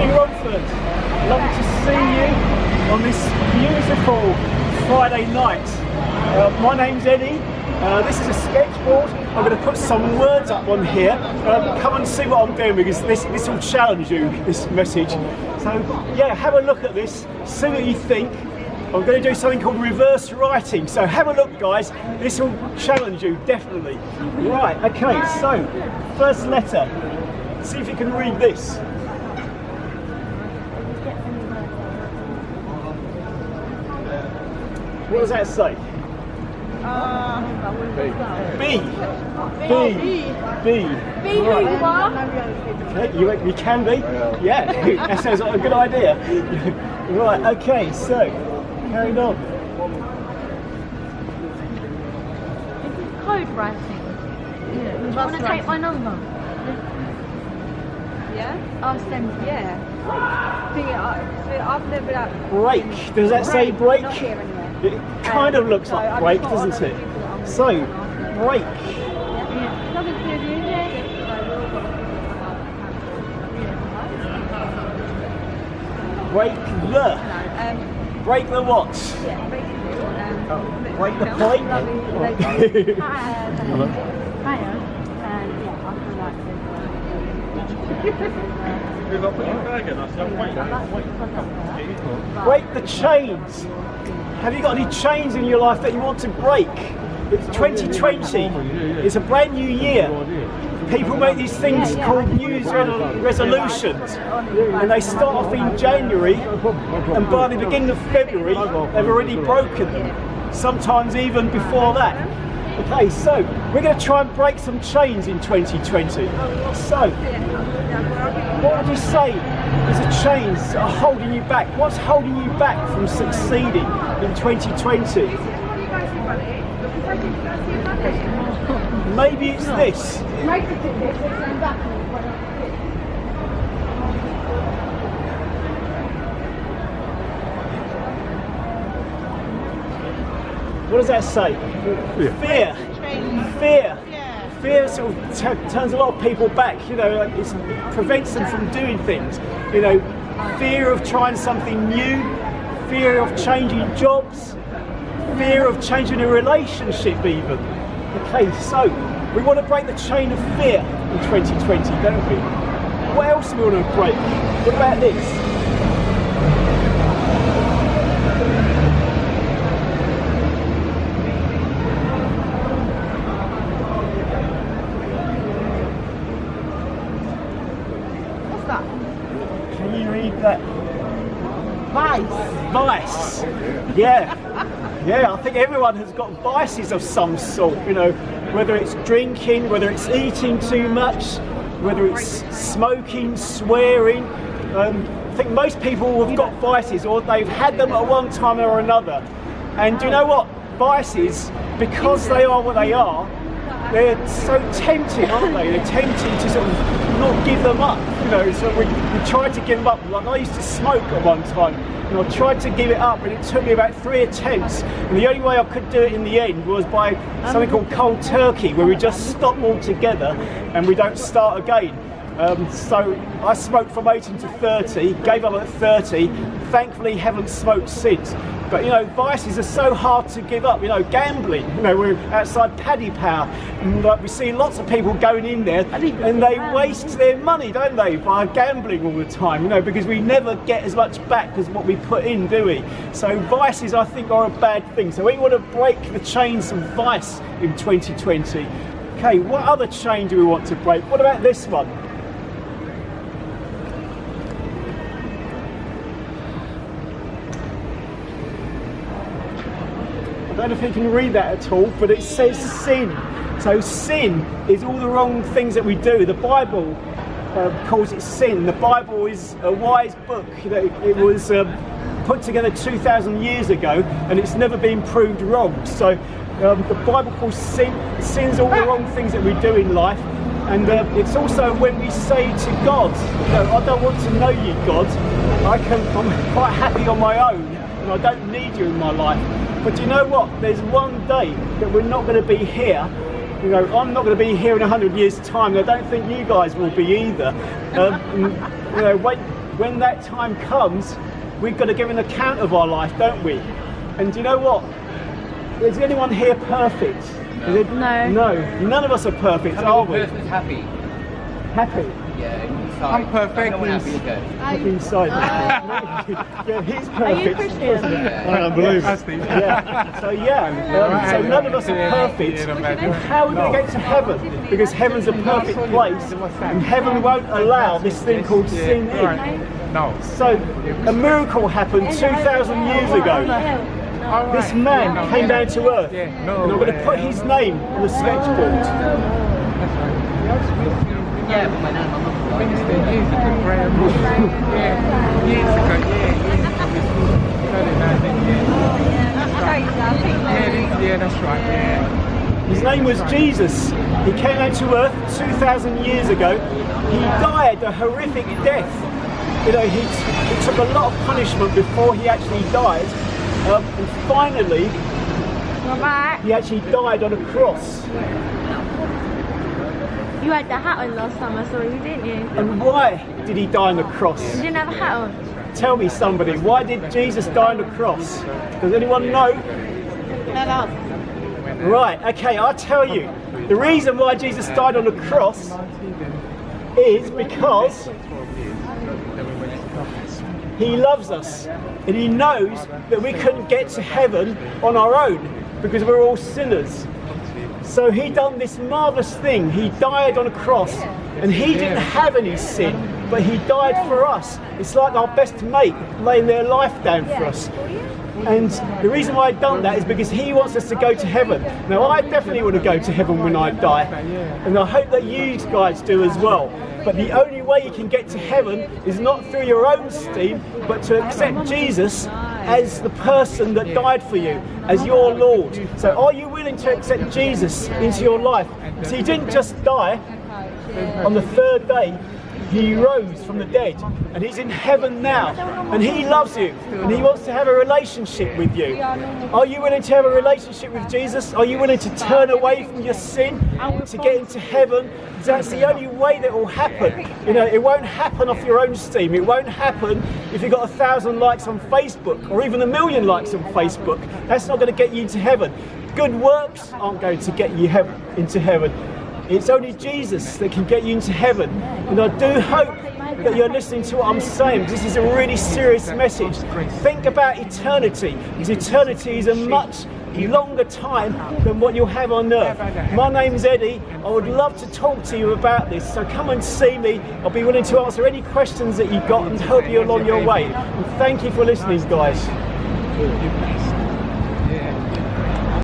morning, Romford. Lovely to see you on this beautiful Friday night. My name's Eddy. This is a sketchboard. I'm going to put some words up on here. Come and see what I'm doing, because this will challenge you, this message. So yeah, have a look at this, see what you think. I'm going to do something called reverse writing. So have a look, guys. This will challenge you, definitely. Right, okay, so first letter. See if you can read this. What does that say? B. B. Okay, you can be? Yeah, that sounds like a good idea. Right, okay, so, carried on. Code writing. Do you want to take my number? Yeah? I'll send you. Yeah. I've never done. Break. Does that say break? Not here anyway. It kind of looks like break, doesn't it? So, break. Nothing to do with you. Break the. Break the what? Yeah, basically. Break the plate? Hello. Hiya. Yeah, I feel like Break the chains. Have you got any chains in your life that you want to break? It's 2020. It's a brand new year. People make these things called New Year's resolutions, and they start off in January, and by the beginning of February, they've already broken them. Sometimes even before that. Okay, so we're going to try and break some chains in 2020. So, what would you say is the chains that are holding you back? What's holding you back from succeeding in 2020? Maybe it's this. What does that say? Fear. Fear. Fear sort of turns a lot of people back. You know, like it prevents them from doing things. You know, fear of trying something new, fear of changing jobs, fear of changing a relationship even. Okay, so we want to break the chain of fear in 2020, don't we? What else do we want to break? What about this? What's that? Can you read that? Vice. Vice. Yeah. Yeah, I think everyone has got vices of some sort, you know, whether it's drinking, whether it's eating too much, whether it's smoking, swearing. I think most people have got vices, or they've had them at one time or another. And do you know what? Vices, because they are what they are, they're so tempting, aren't they? They're tempting to sort of not give them up, you know. So we tried to give them up. Like I used to smoke at one time, and I tried to give it up, and it took me about 3 attempts. And the only way I could do it in the end was by something called cold turkey, where we just stop altogether and we don't start again. So I smoked from 18 to 30, gave up at 30, thankfully haven't smoked since. But you know, vices are so hard to give up. You know, gambling, you know, we're outside Paddy Power, and like, we see lots of people going in there and they waste their money, don't they, by gambling all the time, you know, because we never get as much back as what we put in, do we? So vices, I think, are a bad thing. So we want to break the chains of vice in 2020. Okay, what other chain do we want to break? What about this one? I don't know if you can read that at all, but it says sin. So sin is all the wrong things that we do. The Bible calls it sin. The Bible is a wise book. You know, it was put together 2,000 years ago, and it's never been proved wrong. So the Bible calls sin's all the wrong things that we do in life. And it's also when we say to God, you know, I don't want to know you, God. I'm quite happy on my own, and I don't need you in my life. But you know what? There's one day that we're not going to be here. You know, I'm not going to be here in 100 years' time. And I don't think you guys will be either. You know, when that time comes, we've got to give an account of our life, don't we? And do you know what? Is anyone here perfect? Is it? No. No, none of us are perfect, are we? Person is happy. Happy. Yeah, inside. I'm perfect. Someone happy, okay. Happy inside. Yeah, he's perfect. Are you Christian? I don't believe Yes, Steve. Yeah. So yeah, so none of us are perfect. How are we going to get to heaven? Because heaven's a perfect place, and heaven won't allow this thing called sin in. No. So a miracle happened 2,000 years ago. This man came down to earth, Yeah, and no. I'm going to put his name on the sketchboard. Yeah, but my name, I'm not Years ago, yeah. Years ago, yeah, that's right, yeah. His name was Jesus. He came out to earth 2,000 years ago. He died a horrific death. You know, he took a lot of punishment before he actually died. And finally, he actually died on a cross. You had the hat on last time I saw you, didn't you? And why did he die on the cross? You didn't have a hat on. Tell me, somebody, why did Jesus die on the cross? Does anyone know? Right, okay, I'll tell you. The reason why Jesus died on the cross is because he loves us, and he knows that we couldn't get to heaven on our own because we're all sinners. So he done this marvelous thing. He died on a cross, and he didn't have any sin, but he died for us. It's like our best mate laying their life down for us. And the reason why I've done that is because he wants us to go to heaven. Now, I definitely want to go to heaven when I die, and I hope that you guys do as well. But the only way you can get to heaven is not through your own steam, but to accept Jesus as the person that died for you, as your Lord. So are you willing to accept Jesus into your life? Because he didn't just die. On the third day, he rose from the dead, and he's in heaven now, and he loves you, and he wants to have a relationship with you. Are you willing to have a relationship with Jesus? Are you willing to turn away from your sin to get into heaven? That's the only way that will happen. You know, it won't happen off your own steam. It won't happen if you've got 1,000 likes on Facebook, or even 1,000,000 likes on Facebook. That's not going to get you into heaven. Good works aren't going to get you into heaven. It's only Jesus that can get you into heaven. And I do hope that you're listening to what I'm saying. This is a really serious message. Think about eternity, because eternity is a much longer time than what you'll have on earth. My name's Eddie. I would love to talk to you about this, so come and see me. I'll be willing to answer any questions that you've got and help you along your way. And thank you for listening, guys.